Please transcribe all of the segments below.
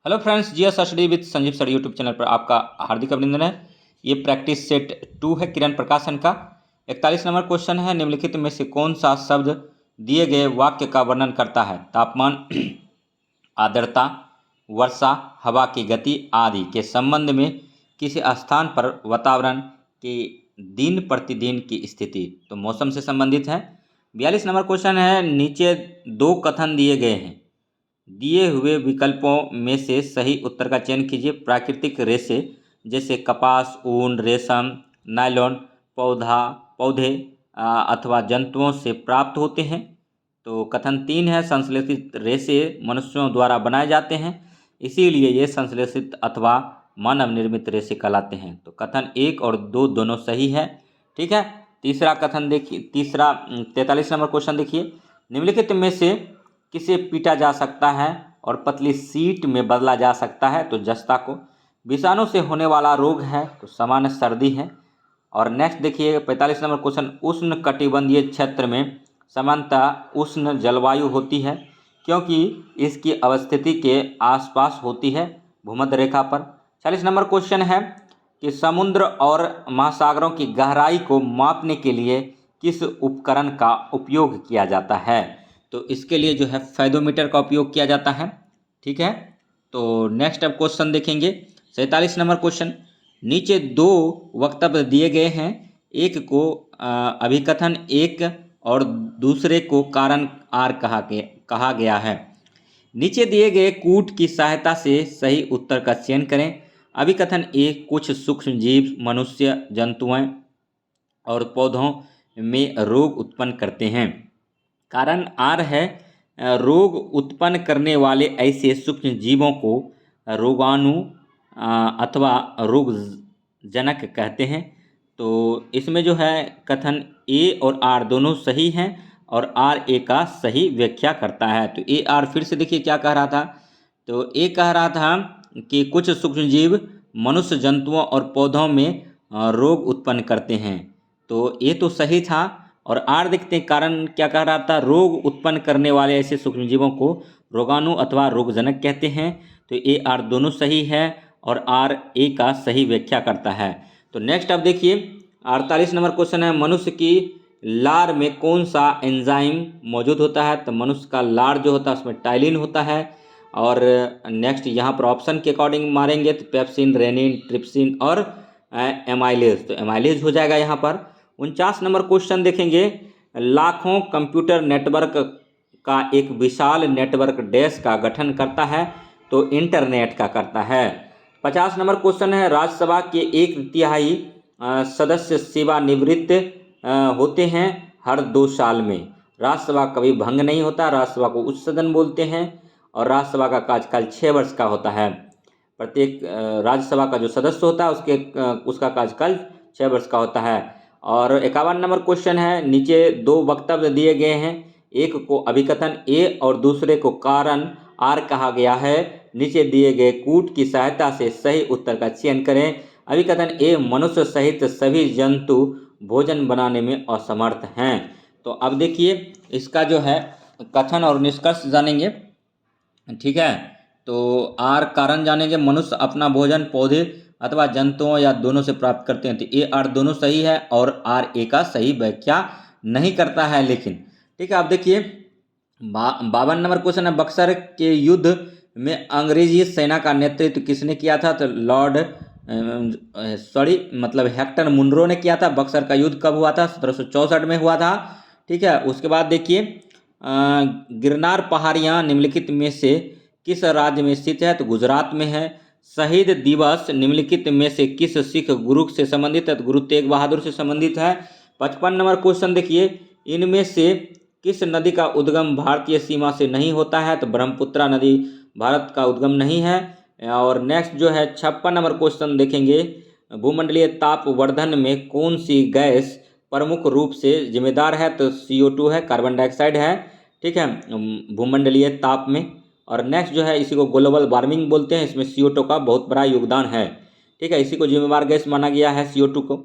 Hello friends, GS study with Sanjeev sir YouTube channel पर आपका हार्दिक अभिनंदन है। ये प्रैक्टिस सेट 2 है किरण प्रकाशन का। 41 नंबर क्वेश्चन है, निम्नलिखित में से कौन सा शब्द दिए गए वाक्य का वर्णन करता है? तापमान, आर्द्रता, वर्षा, हवा की गति आदि के संबंध में किसी स्थान पर वातावरण की दिन प्रतिदिन की स्थिति। तो मौसम से संबंधित है। 42 नंबर क्वेश्चन है, नीचे दो कथन दिए गए हैं, दिए हुए विकल्पों में से सही उत्तर का चयन कीजिए। प्राकृतिक रेशे जैसे कपास, ऊन, रेशम, नायलॉन पौधे अथवा जंतुओं से प्राप्त होते हैं। तो कथन 3 है, संश्लेषित रेशे मनुष्यों द्वारा बनाए जाते हैं, इसीलिए ये संश्लेषित अथवा मानव निर्मित रेशे कहलाते हैं। तो कथन 1 और 2 दोनों सही है। ठीक है। तीसरा कथन देखिए, 43 नंबर क्वेश्चन देखिए, निम्नलिखित में से किसे पीटा जा सकता है और पतली सीट में बदला जा सकता है? तो जस्ता को। विषाणु से होने वाला रोग है तो सामान्य सर्दी है। और नेक्स्ट देखिए 45 नंबर क्वेश्चन, उष्ण कटिबंधीय क्षेत्र में सामान्यतः उष्ण जलवायु होती है क्योंकि इसकी अवस्थिति के आसपास होती है भूमध्य रेखा पर। 40 नंबर क्वेश्चन है कि समुद्र और महासागरों की गहराई को मापने के लिए किस उपकरण का उपयोग किया जाता है? तो इसके लिए जो है फेदोमीटर का उपयोग किया जाता है। ठीक है। तो नेक्स्ट अब क्वेश्चन देखेंगे 47 नंबर क्वेश्चन, नीचे दो वक्तव्य दिए गए हैं, एक को अभिकथन एक और दूसरे को कारण आर कहा गया है। नीचे दिए गए कूट की सहायता से सही उत्तर का चयन करें। अभिकथन ए, कुछ सूक्ष्म जीव मनुष्य, जंतुओं और पौधों में रोग उत्पन्न करते हैं। कारण आर है, रोग उत्पन्न करने वाले ऐसे सूक्ष्म जीवों को रोगाणु अथवा रोगजनक कहते हैं। तो इसमें जो है कथन ए और आर दोनों सही हैं और आर ए का सही व्याख्या करता है। तो ए आर फिर से देखिए क्या कह रहा था। तो ए कह रहा था कि कुछ सूक्ष्मजीव मनुष्य, जंतुओं और पौधों में रोग उत्पन्न करते हैं। तो ये तो सही था। और आर देखते हैं कारण क्या कह रहा था, रोग उत्पन्न करने वाले ऐसे सूक्ष्मजीवों को रोगाणु अथवा रोगजनक कहते हैं। तो ए आर दोनों सही है और आर ए का सही व्याख्या करता है। तो नेक्स्ट अब देखिए 48 नंबर क्वेश्चन है, मनुष्य की लार में कौन सा एंजाइम मौजूद होता है? तो मनुष्य का लार जो होता है उसमें टाइलिन होता है। और नेक्स्ट यहाँ पर ऑप्शन के अकॉर्डिंग मारेंगे तो पेप्सिन, रेनिन, ट्रिप्सिन और एमाइलेज। तो एमाइलेज हो जाएगा यहाँ पर। 49 नंबर क्वेश्चन देखेंगे, लाखों कंप्यूटर नेटवर्क का एक विशाल नेटवर्क डैश का गठन करता है? तो इंटरनेट का करता है। 50 नंबर क्वेश्चन है, राज्यसभा के 1/3 सदस्य सेवानिवृत्त होते हैं हर 2 साल में। राज्यसभा कभी भंग नहीं होता, राज्यसभा को उच्च सदन बोलते हैं और राज्यसभा का कार्यकाल 6 वर्ष का होता है। प्रत्येक राज्यसभा का जो सदस्य होता है उसका कार्यकाल 6 वर्ष का होता है। और 51 नंबर क्वेश्चन है, नीचे दो वक्तव्य दिए गए हैं, एक को अभिकथन ए और दूसरे को कारण आर कहा गया है। नीचे दिए गए कूट की सहायता से सही उत्तर का चयन करें। अभिकथन ए, मनुष्य सहित सभी जंतु भोजन बनाने में असमर्थ हैं। तो अब देखिए इसका जो है कथन और निष्कर्ष जानेंगे। ठीक है। तो आर कारण जानेंगे, मनुष्य अपना भोजन पौधे अथवा जंतुओं या दोनों से प्राप्त करते हैं। तो ए आर दोनों सही है और आर ए का सही व्याख्या नहीं करता है। लेकिन ठीक है, अब देखिए 52 नंबर क्वेश्चन है, बक्सर के युद्ध में अंग्रेजी सेना का नेतृत्व किसने किया था? तो हेक्टर मुनरो ने किया था। बक्सर का युद्ध कब हुआ था? 1764 में हुआ था। ठीक है। उसके बाद देखिए गिरनार पहाड़ियाँ निम्नलिखित में से किस राज्य में स्थित है? तो गुजरात में है। शहीद दिवस निम्नलिखित में से किस सिख गुरु से संबंधित है? तो गुरु तेग बहादुर से संबंधित है। 55 नंबर क्वेश्चन देखिए, इनमें से किस नदी का उद्गम भारतीय सीमा से नहीं होता है? तो ब्रह्मपुत्रा नदी भारत का उद्गम नहीं है। और नेक्स्ट जो है 56 नंबर क्वेश्चन देखेंगे, भूमंडलीय तापवर्धन में कौन सी गैस प्रमुख रूप से जिम्मेदार है? तो CO2 है, कार्बन डाइऑक्साइड है। ठीक है, भूमंडलीय ताप में। और नेक्स्ट जो है इसी को ग्लोबल वार्मिंग बोलते हैं, इसमें CO2 का बहुत बड़ा योगदान है। ठीक है, इसी को जिम्मेवार गैस माना गया है CO2 को।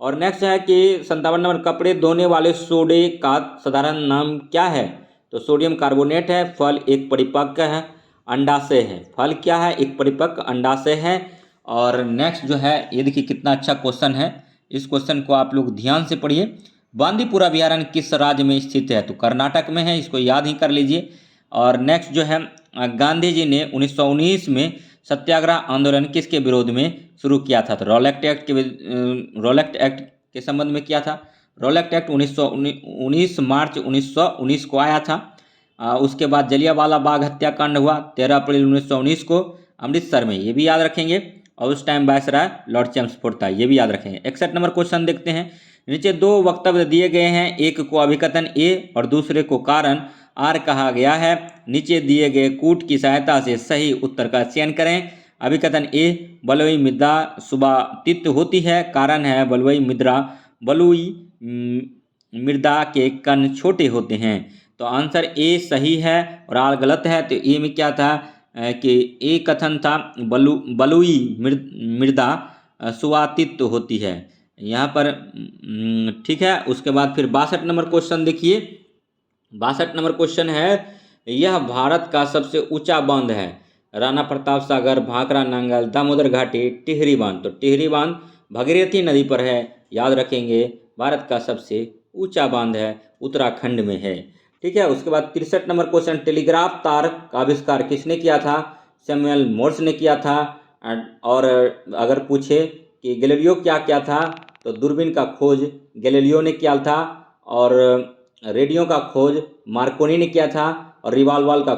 और नेक्स्ट है कि 57 नंबर, कपड़े धोने वाले सोडे का साधारण नाम क्या है? तो सोडियम कार्बोनेट है। फल एक परिपक्व है अंडाशय है। फल क्या है? एक परिपक्व अंडाशय है। और नेक्स्ट जो है, ये देखिए कितना अच्छा क्वेश्चन है, इस क्वेश्चन को आप लोग ध्यान से पढ़िए। बांदीपुरा अभयारण्य किस राज्य में स्थित है? तो कर्नाटक में है, इसको याद ही कर लीजिए। और नेक्स्ट जो है, गांधी जी ने 1919 में सत्याग्रह आंदोलन किसके विरोध में शुरू किया था? तो रॉलेट एक्ट के संबंध में किया था। रॉलेट एक्ट 19 मार्च 1919 को आया था। उसके बाद जलियांवाला बाग हत्याकांड हुआ 13 अप्रैल 1919 को अमृतसर में, ये भी याद रखेंगे। और उस टाइम वायसराय लॉर्ड चैम्सफोर्ड था, ये भी याद रखेंगे। 61 नंबर क्वेश्चन देखते हैं। नीचे दो वक्तव्य दिए गए हैं, एक को अभिकथन ए और दूसरे को कारण आर कहा गया है। नीचे दिए गए कूट की सहायता से सही उत्तर का चयन करें। अभिकथन ए, बलुई मृदा सुबातित होती है। कारण है बलुई मृदा के कण छोटे होते हैं। तो आंसर ए सही है और आर गलत है। तो ए में क्या था कि ए कथन था बलुई मृदा सुबातित होती है यहाँ पर। ठीक है। उसके बाद फिर 62 नंबर क्वेश्चन देखिए। 62 नंबर क्वेश्चन है, यह भारत का सबसे ऊंचा बांध है। राणा प्रताप सागर, भाखड़ा नांगल, दामोदर घाटी, टिहरी बांध। तो टिहरी बांध भगीरथी नदी पर है, याद रखेंगे। भारत का सबसे ऊंचा बांध है, उत्तराखंड में है। ठीक है। उसके बाद 63 नंबर क्वेश्चन, टेलीग्राफ तार का आविष्कार किसने किया था? सैमुअल मोर्स ने किया था। और अगर पूछे कि गैलीलियो क्या किया था, तो दूरबीन का खोज गैलीलियो ने किया था। और रेडियो का खोज मार्कोनी ने किया था। और रिवाल्वर का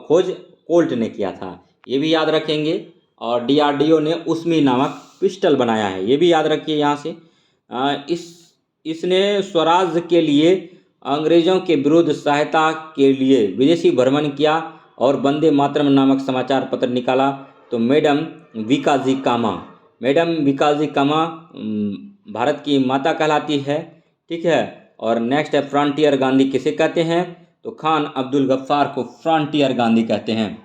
खोज कोल्ट ने किया था, ये भी याद रखेंगे। और DRDO ने उस्मी नामक पिस्टल बनाया है, ये भी याद रखिए यहाँ से। इसने स्वराज के लिए अंग्रेजों के विरुद्ध सहायता के लिए विदेशी भ्रमण किया और वंदे मातरम नामक समाचार पत्र निकाला। तो मैडम विकाजी कामा भारत की माता कहलाती है। ठीक है। और नेक्स्ट है, फ्रंटियर गांधी किसे कहते हैं? तो खान अब्दुल गफ्फार को फ्रंटियर गांधी कहते हैं।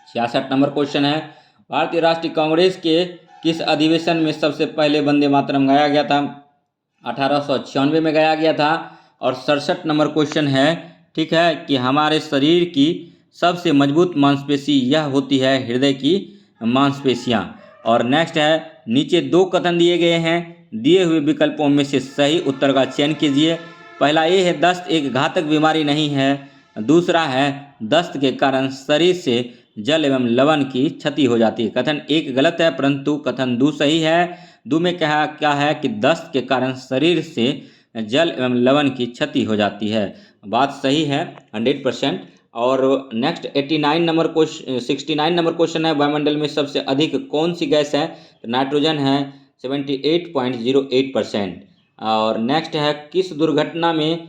66 नंबर क्वेश्चन है, भारतीय राष्ट्रीय कांग्रेस के किस अधिवेशन में सबसे पहले वंदे मातरम गाया गया था? 1896 में गाया गया था। और 67 नंबर क्वेश्चन है, ठीक है, कि हमारे शरीर की सबसे मजबूत मांसपेशी यह होती है हृदय की मांसपेशियां। और नेक्स्ट है, नीचे दो कथन दिए गए हैं, दिए हुए विकल्पों में से सही उत्तर का चयन कीजिए। पहला ये है, दस्त एक घातक बीमारी नहीं है। दूसरा है, दस्त के कारण शरीर से जल एवं लवण की क्षति हो जाती है। कथन एक गलत है, परंतु कथन दो सही है। दो में कहा क्या है कि दस्त के कारण शरीर से जल एवं लवण की क्षति हो जाती है। बात सही है 100%। और नेक्स्ट 69 नंबर क्वेश्चन है, वायुमंडल में सबसे अधिक कौन सी गैस है? तो नाइट्रोजन है 78.08%। और नेक्स्ट है, किस दुर्घटना में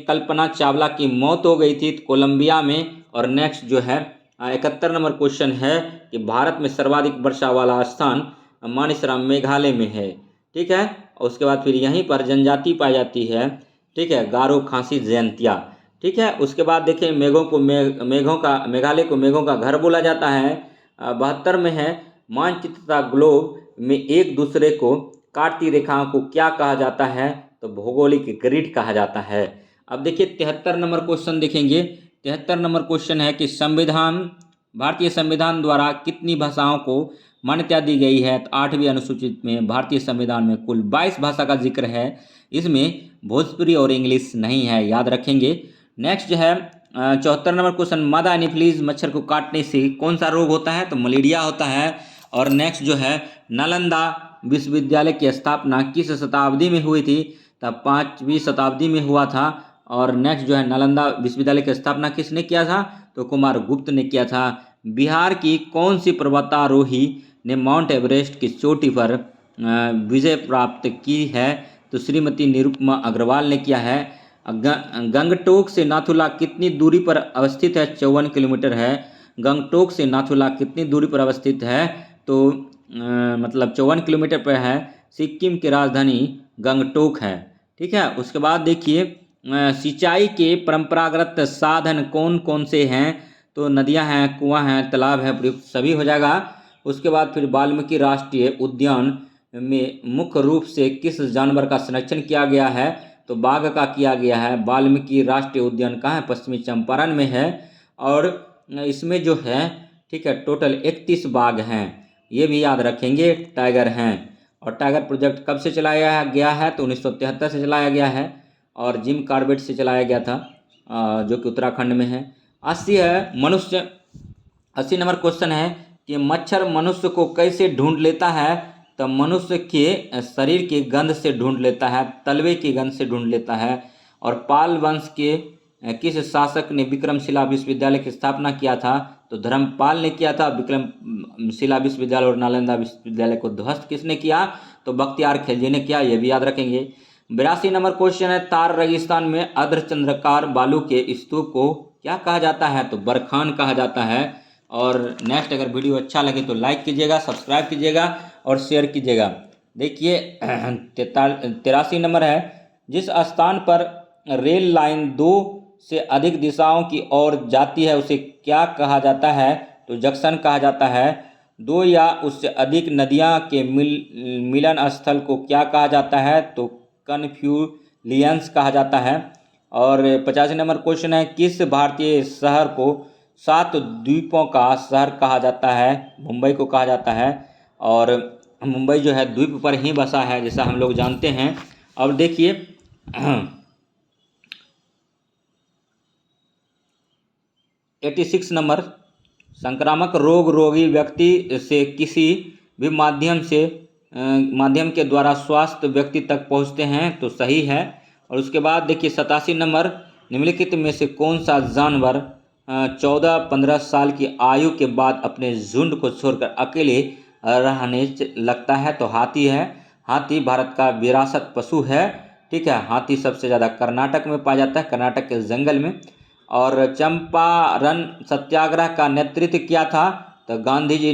कल्पना चावला की मौत हो गई थी? कोलंबिया में। और नेक्स्ट जो है 71 नंबर क्वेश्चन है कि भारत में सर्वाधिक वर्षा वाला स्थान मानसरोवर मेघालय में है। ठीक है। उसके बाद फिर यहीं पर जनजाति पाई जाती है। ठीक है, गारो, खासी, जयंतिया। ठीक है। उसके बाद देखिए, मेघालय को मेघों का घर बोला जाता है। 72 में है, मानचित्र तथा ग्लोब में एक दूसरे को काटती रेखाओं को क्या कहा जाता है? तो भौगोलिक ग्रिड कहा जाता है। अब देखिए 73 नंबर क्वेश्चन देखेंगे। 73 नंबर क्वेश्चन है कि भारतीय संविधान द्वारा कितनी भाषाओं को मान्यता दी गई है? तो 8वीं अनुसूचित में भारतीय संविधान में कुल 22 भाषा का जिक्र है, इसमें भोजपुरी और इंग्लिश नहीं है, याद रखेंगे। नेक्स्ट जो है 74 नंबर क्वेश्चन, मादा एनीफिलीज मच्छर को काटने से कौन सा रोग होता है? तो मलेरिया होता है। और नेक्स्ट जो है, नालंदा विश्वविद्यालय की स्थापना किस शताब्दी में हुई थी? तब 5वीं शताब्दी में हुआ था। और नेक्स्ट जो है, नालंदा विश्वविद्यालय की स्थापना किसने किया था? तो कुमार गुप्त ने किया था। बिहार की कौन सी पर्वतारोही ने माउंट एवरेस्ट की चोटी पर विजय प्राप्त की है? तो श्रीमती निरुपमा अग्रवाल ने किया है। गंगटोक से नाथुला कितनी दूरी पर अवस्थित है? 54 किलोमीटर है। गंगटोक से नाथुला कितनी दूरी पर अवस्थित है? तो मतलब 54 किलोमीटर पर है। सिक्किम की राजधानी गंगटोक है। ठीक है। उसके बाद देखिए, सिंचाई के परंपरागत साधन कौन कौन से हैं? तो नदियां हैं, कुआं हैं, तालाब है, प्रयुक्त सभी हो जाएगा। उसके बाद फिर वाल्मीकि राष्ट्रीय उद्यान में मुख्य रूप से किस जानवर का संरक्षण किया गया है? तो बाघ का किया गया है। वाल्मीकि राष्ट्रीय उद्यान कहाँ है? पश्चिमी चंपारण में है। और इसमें जो है, ठीक है, टोटल 31 बाघ हैं, ये भी याद रखेंगे, टाइगर हैं। और टाइगर प्रोजेक्ट कब से चलाया गया है? तो 1973 से चलाया गया है और जिम कॉर्बेट से चलाया गया था, जो कि उत्तराखंड में है। 80 नंबर क्वेश्चन है कि मच्छर मनुष्य को कैसे ढूंढ लेता है? तो मनुष्य के शरीर की गंध से ढूंढ लेता है, तलवे की गंध से ढूंढ लेता है। और पाल वंश के किस शासक ने विक्रमशिला विश्वविद्यालय की स्थापना किया था? तो धर्मपाल ने किया था। विक्रमशिला विश्वविद्यालय और नालंदा विश्वविद्यालय को ध्वस्त किसने किया? तो बख्तियार खिलजी ने किया, ये भी याद रखेंगे। 82 नंबर क्वेश्चन है, तार रेगिस्तान में अर्धचंद्राकार बालू के स्तूप को क्या कहा जाता है? तो बरखान कहा जाता है। और नेक्स्ट, अगर वीडियो अच्छा लगे तो लाइक कीजिएगा, सब्सक्राइब कीजिएगा और शेयर कीजिएगा। देखिए 83 नंबर है, जिस स्थान पर रेल लाइन 2 से अधिक दिशाओं की ओर जाती है उसे क्या कहा जाता है? तो जंक्शन कहा जाता है। 2 या उससे अधिक नदियां के मिलन स्थल को क्या कहा जाता है? तो कन्फ्यूलियंस कहा जाता है। और 85 नंबर क्वेश्चन है, किस भारतीय शहर को 7 द्वीपों का शहर कहा जाता है? मुंबई को कहा जाता है। और मुंबई जो है द्वीप पर ही बसा है, जैसा हम लोग जानते हैं। अब देखिए 86 नंबर, संक्रामक रोग रोगी व्यक्ति से किसी भी माध्यम के द्वारा स्वास्थ्य व्यक्ति तक पहुंचते हैं, तो सही है। और उसके बाद देखिए 87 नंबर, निम्नलिखित में से कौन सा जानवर 14-15 साल की आयु के बाद अपने झुंड को छोड़कर अकेले रहने लगता है? तो हाथी है। हाथी भारत का विरासत पशु है, ठीक है। हाथी सबसे ज़्यादा कर्नाटक में पाया जाता है, कर्नाटक के जंगल में। और चंपारण सत्याग्रह का नेतृत्व किया था? तो गांधी जी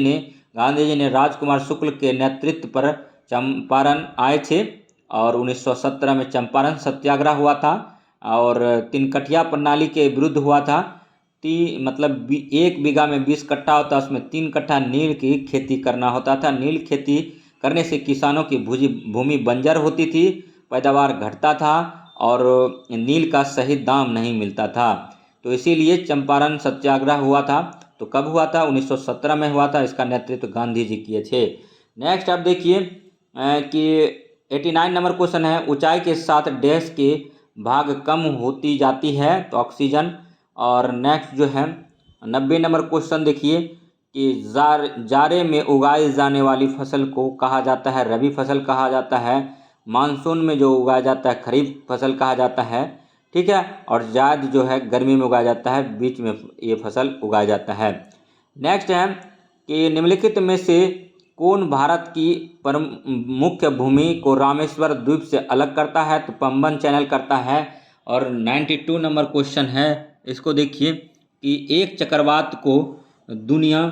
ने राजकुमार शुक्ल के नेतृत्व पर चंपारण आए थे और 1917 में चंपारण सत्याग्रह हुआ था। और तिनकठिया प्रणाली के विरुद्ध हुआ था। मतलब 1 बीघा में 20 कट्ठा होता, उसमें 3 कट्ठा नील की खेती करना होता था। नील खेती करने से किसानों की भूमि बंजर होती थी, पैदावार घटता था और नील का सही दाम नहीं मिलता था। तो इसीलिए चंपारण सत्याग्रह हुआ था। तो कब हुआ था? 1917 में हुआ था। इसका नेतृत्व गांधी जी किए थे। नेक्स्ट आप देखिए कि 89 नंबर क्वेश्चन है, ऊंचाई के साथ डैश के भाग कम होती जाती है? तो ऑक्सीजन। और नेक्स्ट जो है 90 नंबर क्वेश्चन देखिए कि जाड़े में उगाई जाने वाली फसल को कहा जाता है? रबी फसल कहा जाता है। मानसून में जो उगाया जाता है खरीफ फसल कहा जाता है, ठीक है। और जायद जो है गर्मी में उगाया जाता है, बीच में ये फसल उगाया जाता है। नेक्स्ट है कि निम्नलिखित में से कौन भारत की मुख्य भूमि को रामेश्वर द्वीप से अलग करता है? तो पंबन चैनल करता है। और 92 नंबर क्वेश्चन है, इसको देखिए कि एक चक्रवात को दुनिया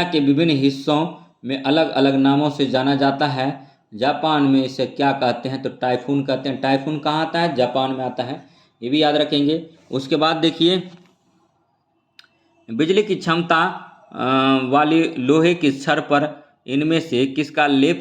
के विभिन्न हिस्सों में अलग अलग नामों से जाना जाता है। जापान में इसे क्या कहते हैं? तो टाइफून कहते हैं। टाइफून कहाँ आता है? जापान में आता है, ये भी याद रखेंगे। उसके बाद देखिए बिजली की क्षमता वाली लोहे की छड़ पर इनमें से किसका लेप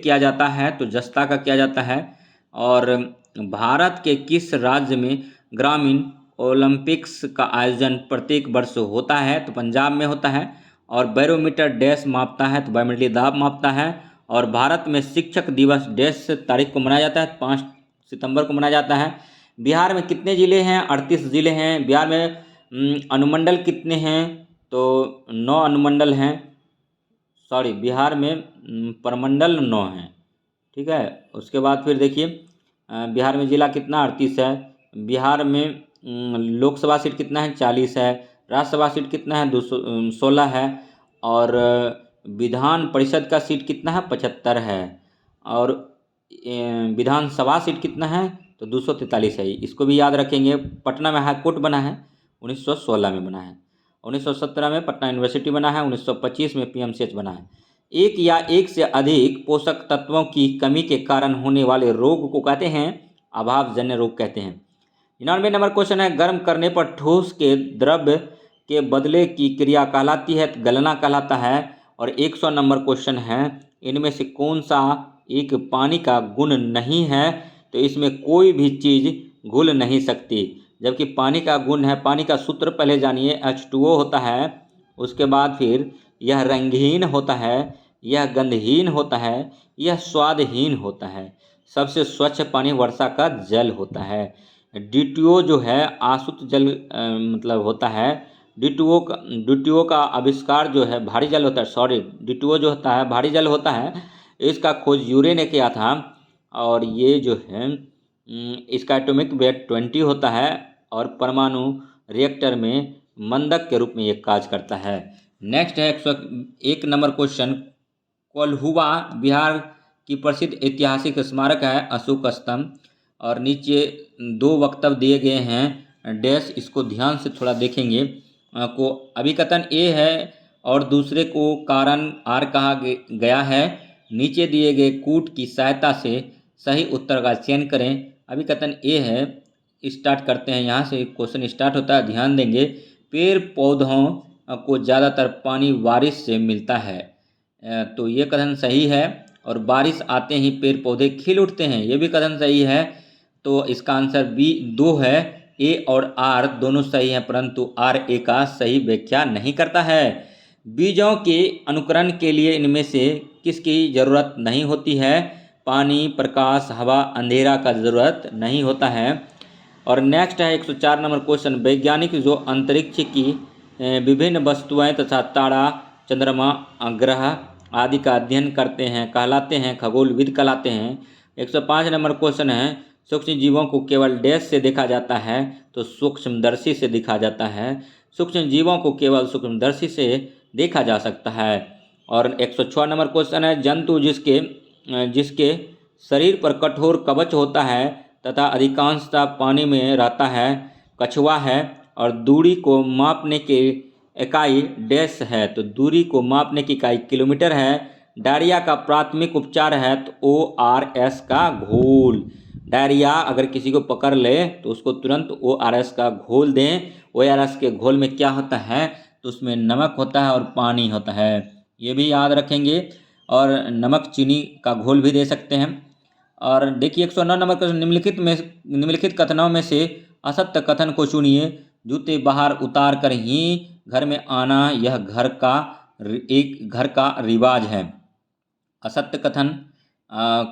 किया जाता है? तो जस्ता का किया जाता है। और भारत के किस राज्य में ग्रामीण ओलंपिक्स का आयोजन प्रत्येक वर्ष होता है? तो पंजाब में होता है। और बैरोमीटर डैश मापता है? तो बैरोमीटर दाब मापता है। और भारत में शिक्षक दिवस डैश तारीख को मनाया जाता है? 5 सितंबर को मनाया जाता है। बिहार में कितने ज़िले हैं? 38 ज़िले हैं। बिहार में अनुमंडल कितने हैं? तो 9 अनुमंडल हैं। सॉरी, बिहार में प्रमंडल 9 हैं, ठीक है। उसके बाद फिर देखिए बिहार में ज़िला कितना? 38 है। बिहार में लोकसभा सीट कितना है? 40 है। राज्यसभा सीट कितना है? 216 है। और विधान परिषद का सीट कितना है? 75 है। और विधानसभा सीट कितना है? तो 243 है। इसको भी याद रखेंगे। पटना में हाई कोर्ट बना है, 1916 में बना है। 1917 में पटना यूनिवर्सिटी बना है। 1925 में PMCH बना है। एक या एक से अधिक पोषक तत्वों की कमी के कारण होने वाले रोग को कहते हैं? अभावजन्य रोग कहते हैं। 99 नंबर क्वेश्चन है, गर्म करने पर ठोस के द्रव्य के बदले की क्रिया कहलाती है? गलना कहलाता है। और 100 नंबर क्वेश्चन है, इनमें से कौन सा एक पानी का गुण नहीं है? तो इसमें कोई भी चीज़ घुल नहीं सकती। जबकि पानी का गुण है, पानी का सूत्र पहले जानिए, H2O होता है, उसके बाद फिर यह रंगहीन होता है, यह गंधहीन होता है, यह स्वादहीन होता है। सबसे स्वच्छ पानी वर्षा का जल होता है। D2O जो है आसुत जल मतलब होता है। D2O का आविष्कार जो है भारी जल होता है, सॉरी D2O जो होता है भारी जल होता है, इसका खोज यूरे ने किया था। और ये जो है इसका एटॉमिक वेट 20 होता है और परमाणु रिएक्टर में मंदक के रूप में ये कार्य करता है। नेक्स्ट है 101 नंबर क्वेश्चन। कोल्हुआ बिहार की प्रसिद्ध ऐतिहासिक स्मारक है, अशोक स्तंभ। और नीचे 2 वक्तव्य दिए गए हैं, डैश, इसको ध्यान से थोड़ा देखेंगे। को अभिकथन ए है और दूसरे को कारण आर कहा गया है। नीचे दिए गए कूट की सहायता से सही उत्तर का चयन करें। अभिकथन ए है, स्टार्ट करते हैं, यहाँ से क्वेश्चन स्टार्ट होता है, ध्यान देंगे। पेड़ पौधों को ज़्यादातर पानी बारिश से मिलता है, तो ये कथन सही है। और बारिश आते ही पेड़ पौधे खिल उठते हैं, ये भी कथन सही है। तो इसका आंसर बी 2 है। ए और आर दोनों सही हैं, परंतु आर ए का सही व्याख्या नहीं करता है। बीजों के अंकुरण के लिए इनमें से किसकी ज़रूरत नहीं होती है? पानी, प्रकाश, हवा, अंधेरा का ज़रूरत नहीं होता है। और नेक्स्ट है 104 नंबर क्वेश्चन। वैज्ञानिक जो अंतरिक्ष की विभिन्न वस्तुएं तथा तारा, चंद्रमा, ग्रह आदि का अध्ययन करते हैं कहलाते हैं खगोलविद कहलाते हैं। 105 नंबर क्वेश्चन है। सूक्ष्म जीवों को केवल डैश से देखा जाता है, तो सूक्ष्मदर्शी से देखा जाता है। सूक्ष्म जीवों को केवल सूक्ष्मदर्शी से देखा जा सकता है। और 106 नंबर क्वेश्चन है। जंतु जिसके शरीर पर कठोर कवच होता है तथा अधिकांशतः पानी में रहता है, कछुआ है। और दूरी को मापने की इकाई डैश है, तो दूरी को मापने की इकाई किलोमीटर है। डायरिया का प्राथमिक उपचार है, तो ORS का घोल। डायरिया अगर किसी को पकड़ ले तो उसको तुरंत ORS का घोल दें। ORS के घोल में क्या होता है? तो उसमें नमक होता है और पानी होता है, ये भी याद रखेंगे। और नमक चीनी का घोल भी दे सकते हैं। और देखिए 109 नंबर क्वेश्चन। निम्नलिखित कथनों में से असत्य कथन को चुनिए। जूते बाहर उतार कर ही घर में आना यह घर का रिवाज है। असत्य कथन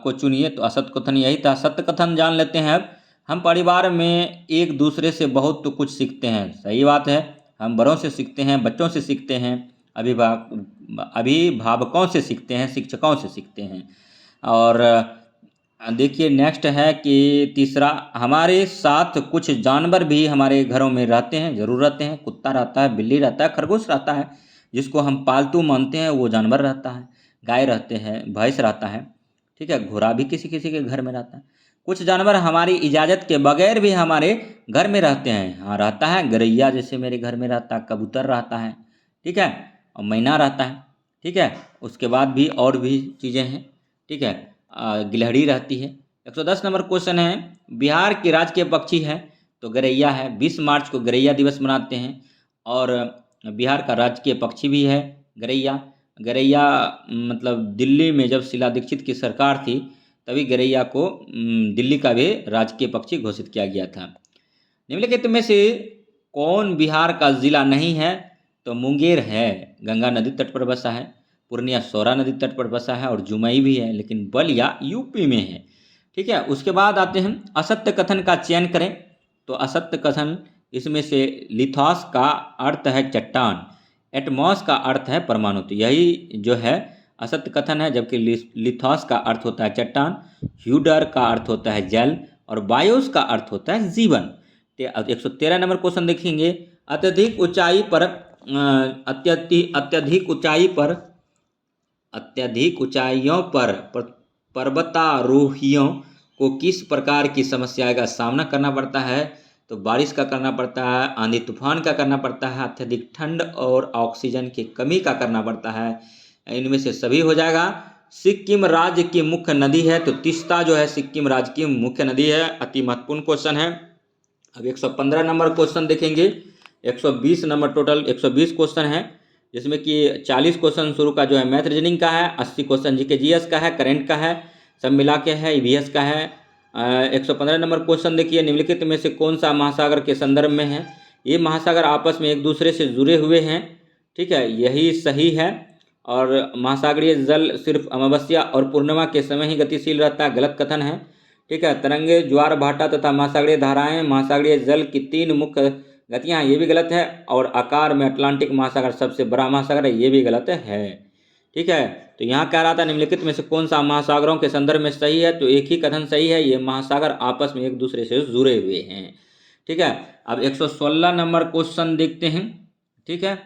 को चुनिए, तो असत्य कथन यही था। सत्य कथन जान लेते हैं। हम परिवार में एक दूसरे से बहुत तो कुछ सीखते हैं, सही बात है। हम बड़ों से सीखते हैं, बच्चों से सीखते हैं, अभिभावकों से सीखते हैं, शिक्षकों से सीखते हैं। और देखिए नेक्स्ट है कि तीसरा, हमारे साथ कुछ जानवर भी हमारे घरों में रहते हैं, जरूर रहते हैं। कुत्ता रहता है, बिल्ली रहता है, खरगोश रहता है, जिसको हम पालतू मानते हैं वो जानवर रहता है। गाय रहते हैं, भैंस रहता है, ठीक है। घोड़ा भी किसी किसी के घर में रहता है। कुछ जानवर हमारी इजाज़त के बगैर भी हमारे घर में रहते हैं। हाँ रहता है, गरैया जैसे मेरे घर में रहता है, कबूतर रहता है, ठीक है, और मैना रहता है, ठीक है। उसके बाद भी और भी चीज़ें हैं, ठीक है। गिलहरी रहती है। 110 नंबर क्वेश्चन है। बिहार के राजकीय पक्षी है, तो गरैया है। 20 मार्च को गरैया दिवस मनाते हैं। और बिहार का राजकीय पक्षी भी है गरैया। गरैया मतलब दिल्ली में जब शीला दीक्षित की सरकार थी तभी गरैया को दिल्ली का भी राजकीय पक्षी घोषित किया गया था। निम्नलिखित में से कौन बिहार का जिला नहीं है? तो मुंगेर है, गंगा नदी तट पर बसा है। पूर्णिया सौरा नदी तट पर बसा है और जुमई भी है, लेकिन बलिया यूपी में है, ठीक है। उसके बाद आते हैं असत्य कथन का चयन करें। तो असत्य कथन इसमें से लिथॉस का अर्थ है चट्टान, एटमॉस का अर्थ है परमाणु, तो यही जो है असत्य कथन है। जबकि लिथॉस का अर्थ होता है चट्टान, ह्यूडर का अर्थ होता है जल, और बायोस का अर्थ होता है जीवन। 113 नंबर क्वेश्चन देखेंगे। अत्यधिक ऊंचाइयों पर पर्वतारोहियों को किस प्रकार की समस्या का सामना करना पड़ता है? तो बारिश का करना पड़ता है, आंधी तूफान का करना पड़ता है, अत्यधिक ठंड और ऑक्सीजन की कमी का करना पड़ता है। इनमें से सभी हो जाएगा। सिक्किम राज्य की मुख्य नदी है, तो तीस्ता जो है सिक्किम राज्य की मुख्य नदी है। अति महत्वपूर्ण क्वेश्चन है। अब 115 नंबर क्वेश्चन देखेंगे। 120 नंबर टोटल 120 क्वेश्चन है, जिसमें कि 40 क्वेश्चन शुरू का जो है मैथ रीजनिंग का है, 80 क्वेश्चन जीके जीएस का है, करंट का है, सब मिला के है, ईवीएस का है, 115 नंबर क्वेश्चन देखिए, निम्नलिखित में से कौन सा महासागर के संदर्भ में है? ये महासागर आपस में एक दूसरे से जुड़े हुए हैं, ठीक है, यही सही है। और महासागरीय जल सिर्फ अमावस्या और पूर्णिमा के समय ही गतिशील रहता है, गलत कथन है, ठीक है। तरंगे, ज्वार भाटा तथा महासागरीय धाराएं महासागरीय जल की 3 मुख्य गतियां, ये भी गलत है। और आकार में अटलांटिक महासागर सबसे बड़ा महासागर है, ये भी गलत है, ठीक है। तो यहाँ कह रहा था निम्नलिखित में से कौन सा महासागरों के संदर्भ में सही है, तो एक ही कथन सही है, ये महासागर आपस में एक दूसरे से जुड़े हुए हैं, ठीक है। अब 116 नंबर क्वेश्चन देखते हैं, ठीक है।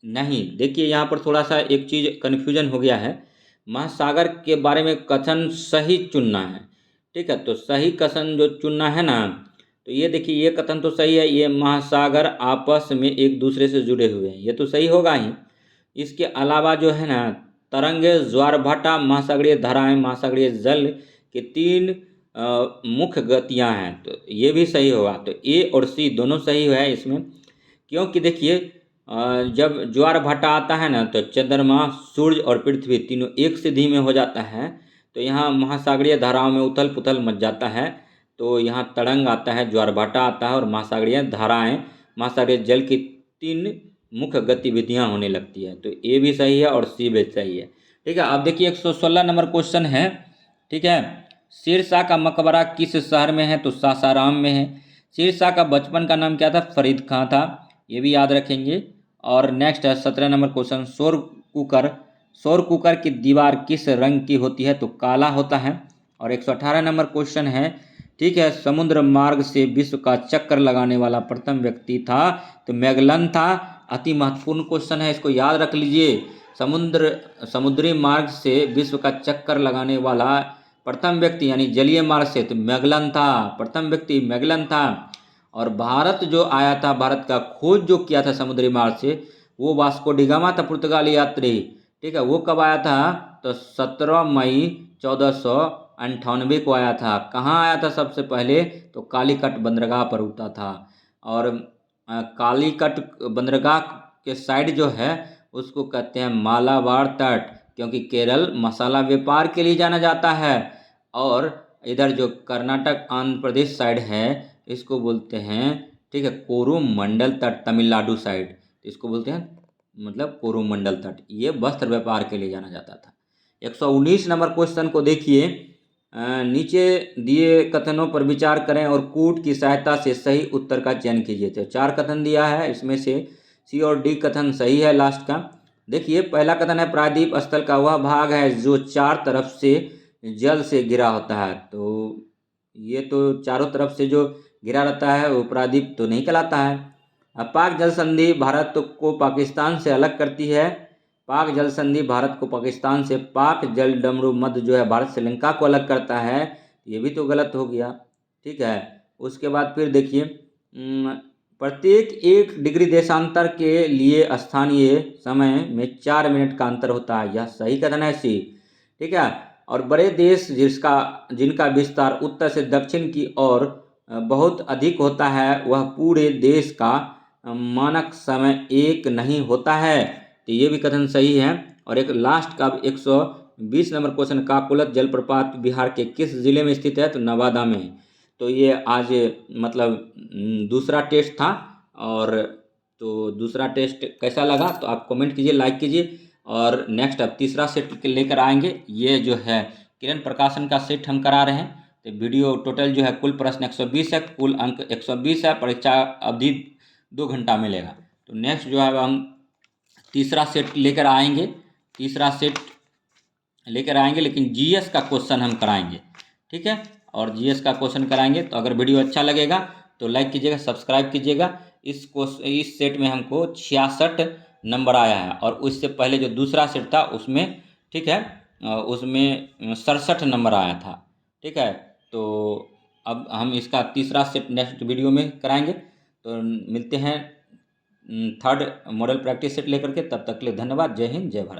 नहीं, देखिए यहाँ पर थोड़ा सा एक चीज़ कन्फ्यूजन हो गया है, महासागर के बारे में कथन सही चुनना है, ठीक है। तो सही कथन जो चुनना है ना, तो ये देखिए, ये कथन तो सही है, ये महासागर आपस में एक दूसरे से जुड़े हुए हैं, ये तो सही होगा ही। इसके अलावा जो है ना, तरंगे, ज्वार भाटा, महासागरीय धाराएं महासागरीय जल के 3 मुख्य गतियां हैं, तो ये भी सही होगा। तो ए और सी दोनों सही है इसमें, क्योंकि देखिए जब ज्वार भाटा आता है ना, तो चंद्रमा, सूर्य और पृथ्वी तीनों एक सीधी में हो जाता है, तो यहाँ महासागरीय धाराओं में उथल पुथल मच जाता है, तो यहाँ तरंग आता है, ज्वार भाटा आता है, और महासागरीय धाराएं महासागरीय जल की 3 मुख्य गतिविधियां होने लगती है। तो ए भी सही है और सी भी सही है, ठीक है। अब देखिए 116 नंबर क्वेश्चन है, ठीक है। शेरशाह का मकबरा किस शहर में है, तो सासाराम में है। शेरशाह का बचपन का नाम क्या था, फरीद खां था, ये भी याद रखेंगे। और नेक्स्ट है 17 नंबर क्वेश्चन, सौर कुकर की दीवार किस रंग की होती है, तो काला होता है। और 118 नंबर क्वेश्चन है, ठीक है, समुद्र मार्ग से विश्व का चक्कर लगाने वाला प्रथम व्यक्ति था, तो मैगलन था। अति महत्वपूर्ण क्वेश्चन है, इसको याद रख लीजिए। समुद्री मार्ग से विश्व का चक्कर लगाने वाला प्रथम व्यक्ति यानी जलीय मार्ग से, तो मैगलन था, प्रथम व्यक्ति मैगलन था। और भारत जो आया था, भारत का खोज जो किया था समुद्री मार्ग से, वो वास्को डी गामा था, पुर्तगाली यात्री, ठीक है। वो कब आया था, तो 17 मई 1498 को आया था। कहाँ आया था सबसे पहले, तो कालीकट बंदरगाह पर उतरा था। और कालीकट बंदरगाह के साइड जो है उसको कहते हैं मालाबार तट, क्योंकि केरल मसाला व्यापार के लिए जाना जाता है। और इधर जो कर्नाटक आंध्र प्रदेश साइड है इसको बोलते हैं, ठीक है, कोरोमंडल तट, तमिलनाडु साइड इसको बोलते हैं मतलब कोरोमंडल तट, ये वस्त्र व्यापार के लिए जाना जाता था। 119 नंबर क्वेश्चन को देखिए, नीचे दिए कथनों पर विचार करें और कूट की सहायता से सही उत्तर का चयन कीजिए। तो 4 कथन दिया है, इसमें से सी और डी कथन सही है लास्ट का। देखिए पहला कथन है, प्रायद्वीप स्थल का वह भाग है जो 4 तरफ से जल से घिरा होता है, तो ये तो चारों तरफ से जो घिरा रहता है वो प्रायद्वीप तो नहीं कहलाता है। अब पाक जल संधि भारत को पाकिस्तान से अलग करती है, पाक जल संधि भारत को पाकिस्तान से, पाक जल डमरू मध्य जो है भारत श्रीलंका को अलग करता है, ये भी तो गलत हो गया, ठीक है। उसके बाद फिर देखिए प्रत्येक 1 डिग्री देशांतर के लिए स्थानीय समय में 4 मिनट का अंतर होता है, यह सही कथन है सी, ठीक है। और बड़े देश जिनका विस्तार उत्तर से दक्षिण की ओर बहुत अधिक होता है, वह पूरे देश का मानक समय 1 नहीं होता है, तो ये भी कथन सही है। और एक लास्ट का 120 नंबर क्वेश्चन, काकोलत जलप्रपात बिहार के किस जिले में स्थित है, तो नवादा में। तो ये आज मतलब दूसरा टेस्ट था, और तो दूसरा टेस्ट कैसा लगा तो आप कमेंट कीजिए, लाइक कीजिए। और नेक्स्ट अब तीसरा सेट लेकर आएंगे, ये जो है किरण प्रकाशन का सेट हम करा रहे हैं। तो वीडियो टोटल जो है कुल प्रश्न 120 है, कुल अंक 120 है, परीक्षा अवधि 2 घंटा मिलेगा। तो नेक्स्ट जो है हम तीसरा सेट लेकर आएंगे, लेकिन जीएस का क्वेश्चन हम कराएंगे, ठीक है। और जीएस का क्वेश्चन कराएंगे, तो अगर वीडियो अच्छा लगेगा तो लाइक कीजिएगा, सब्सक्राइब कीजिएगा। इस सेट में हमको 66 नंबर आया है, और उससे पहले जो दूसरा सेट था उसमें, ठीक है, उसमें 67 नंबर आया था, ठीक है। तो अब हम इसका तीसरा सेट नेक्स्ट वीडियो में कराएंगे। तो मिलते हैं 3rd मॉडल प्रैक्टिस सेट लेकर के, तब तक के लिए धन्यवाद। जय हिंद, जय भारत।